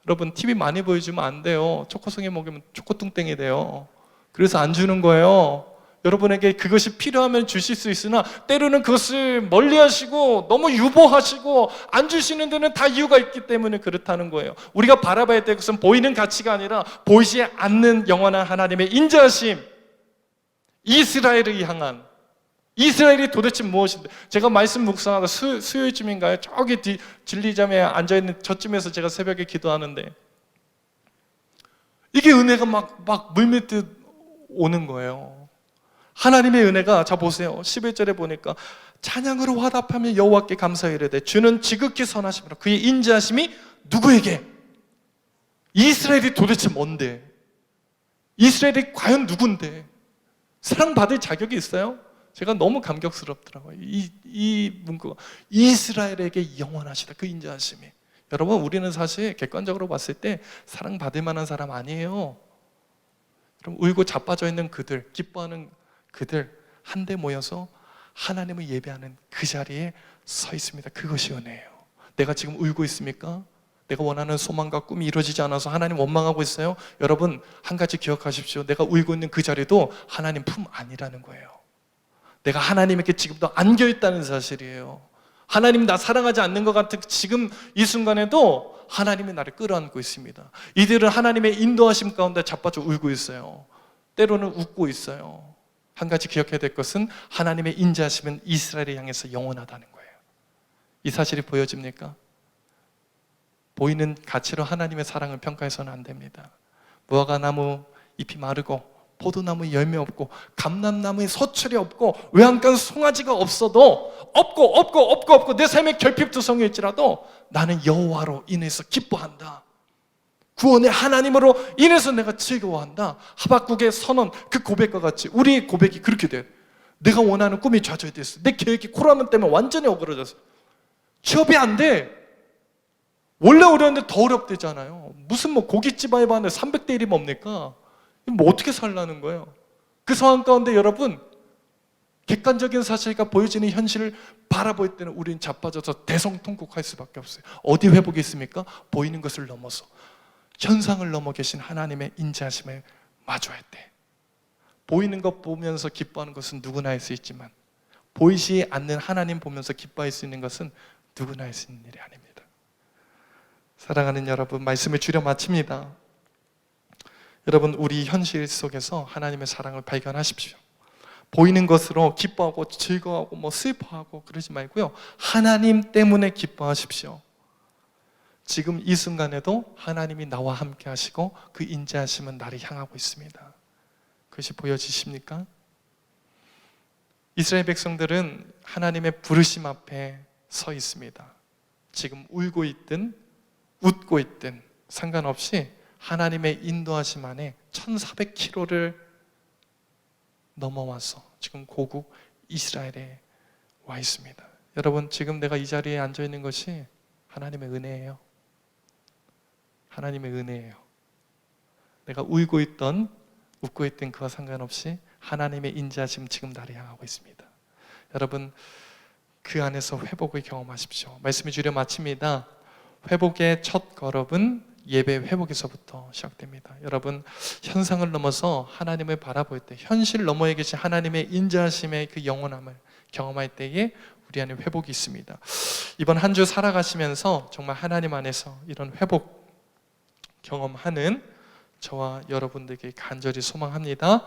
여러분, TV 많이 보여주면 안 돼요. 초코송이 먹으면 초코뚱땡이 돼요. 그래서 안 주는 거예요. 여러분에게 그것이 필요하면 주실 수 있으나 때로는 그것을 멀리 하시고 너무 유보하시고 안 주시는 데는 다 이유가 있기 때문에 그렇다는 거예요. 우리가 바라봐야 될 것은 보이는 가치가 아니라 보이지 않는 영원한 하나님의 인자하심, 이스라엘을 향한, 이스라엘이 도대체 무엇인데, 제가 말씀 묵상하다 수요일쯤인가요? 저기 진리잠에 앉아있는 저쯤에서 제가 새벽에 기도하는데 이게 은혜가 막 물밀듯 오는 거예요. 하나님의 은혜가, 자 보세요, 11절에 보니까 찬양으로 화답하며 여호와께 감사히 이르되 주는 지극히 선하심이라. 그의 인자하심이 누구에게? 이스라엘이 도대체 뭔데? 이스라엘이 과연 누군데? 사랑받을 자격이 있어요? 제가 너무 감격스럽더라고요. 이 문구가 이스라엘에게 영원하시다. 그 인자하심이. 여러분, 우리는 사실 객관적으로 봤을 때 사랑받을 만한 사람 아니에요. 그럼 울고 자빠져 있는 그들, 기뻐하는 그들 한데 모여서 하나님을 예배하는 그 자리에 서 있습니다. 그것이 은혜예요. 내가 지금 울고 있습니까? 내가 원하는 소망과 꿈이 이루어지지 않아서 하나님 원망하고 있어요? 여러분, 한 가지 기억하십시오. 내가 울고 있는 그 자리도 하나님 품 아니라는 거예요. 내가 하나님에게 지금도 안겨있다는 사실이에요. 하나님 나 사랑하지 않는 것 같은 지금 이 순간에도 하나님이 나를 끌어안고 있습니다. 이들은 하나님의 인도하심 가운데 자빠져 울고 있어요. 때로는 웃고 있어요. 한 가지 기억해야 될 것은 하나님의 인자하심은 이스라엘을 향해서 영원하다는 거예요. 이 사실이 보여집니까? 보이는 가치로 하나님의 사랑을 평가해서는 안 됩니다. 무화과나무 잎이 마르고 포도나무 열매 없고 감람나무에 서출이 없고 외양간 송아지가 없어도 내 삶의 결핍투성일지라도 나는 여호와로 인해서 기뻐한다. 구원의 하나님으로 인해서 내가 즐거워한다. 하박국의 선언, 그 고백과 같이 우리의 고백이 그렇게 돼요. 내가 원하는 꿈이 좌절됐어. 내 계획이 코로나 때문에 완전히 어그러졌어. 취업이 안 돼. 원래 어려운데 더 어렵대잖아요. 무슨 고깃집 알바하는데 300대 1이 뭡니까? 어떻게 살라는 거예요? 그 상황 가운데 여러분, 객관적인 사실과 보여지는 현실을 바라볼 때는 우리는 자빠져서 대성통곡할 수밖에 없어요. 어디 회복이 있습니까? 보이는 것을 넘어서 현상을 넘어 계신 하나님의 인자하심을 마주할 때. 보이는 것 보면서 기뻐하는 것은 누구나 할 수 있지만 보이지 않는 하나님 보면서 기뻐할 수 있는 것은 누구나 할 수 있는 일이 아닙니다. 사랑하는 여러분, 말씀을 줄여 마칩니다. 여러분, 우리 현실 속에서 하나님의 사랑을 발견하십시오. 보이는 것으로 기뻐하고 즐거워하고 슬퍼하고 그러지 말고요, 하나님 때문에 기뻐하십시오. 지금 이 순간에도 하나님이 나와 함께 하시고 그 인자하심은 나를 향하고 있습니다. 그것이 보여지십니까? 이스라엘 백성들은 하나님의 부르심 앞에 서 있습니다. 지금 울고 있든 웃고 있든 상관없이 하나님의 인도하심 안에 1400km를 넘어와서 지금 고국 이스라엘에 와 있습니다. 여러분, 지금 내가 이 자리에 앉아 있는 것이 하나님의 은혜예요. 하나님의 은혜예요. 내가 울고 있던 웃고 있던 그와 상관없이 하나님의 인자하심 지금 나를 향하고 있습니다. 여러분, 그 안에서 회복을 경험하십시오. 말씀을 주려 마칩니다. 회복의 첫 걸음은 예배 회복에서부터 시작됩니다. 여러분, 현상을 넘어서 하나님을 바라볼 때, 현실 너머에 계신 하나님의 인자하심의 그 영원함을 경험할 때에 우리 안에 회복이 있습니다. 이번 한 주 살아가시면서 정말 하나님 안에서 이런 회복 경험하는 저와 여러분들에게 간절히 소망합니다.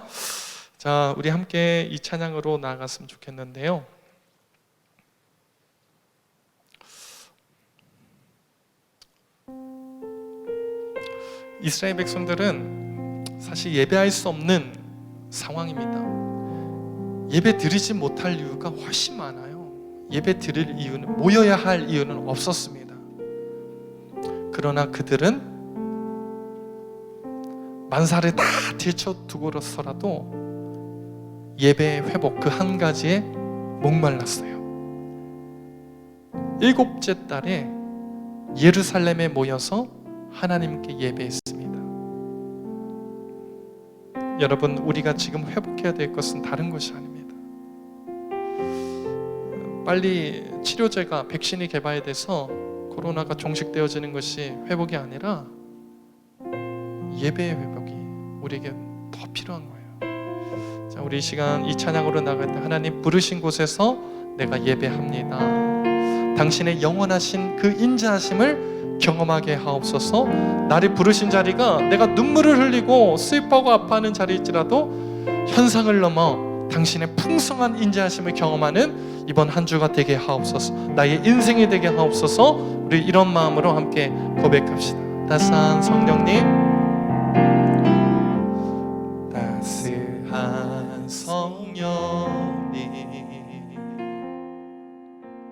자, 우리 함께 이 찬양으로 나아갔으면 좋겠는데요. 이스라엘 백성들은 사실 예배할 수 없는 상황입니다. 예배 드리지 못할 이유가 훨씬 많아요. 예배 드릴 이유는, 모여야 할 이유는 없었습니다. 그러나 그들은 만사를 다 들쳐두고서라도 예배의 회복 그 한 가지에 목말랐어요. 7째 달에 예루살렘에 모여서 하나님께 예배했습니다. 여러분, 우리가 지금 회복해야 될 것은 다른 것이 아닙니다. 빨리 치료제가, 백신이 개발돼서 코로나가 종식되어지는 것이 회복이 아니라 예배의 회복이 우리에게 더 필요한 거예요. 자, 우리 이 시간 이 찬양으로 나갈 때 하나님 부르신 곳에서 내가 예배합니다. 당신의 영원하신 그 인자하심을 경험하게 하옵소서. 나를 부르신 자리가 내가 눈물을 흘리고 슬퍼하고 아파하는 자리일지라도 현상을 넘어 당신의 풍성한 인자하심을 경험하는 이번 한 주가 되게 하옵소서. 나의 인생이 되게 하옵소서. 우리 이런 마음으로 함께 고백합시다. 따스한 성령님,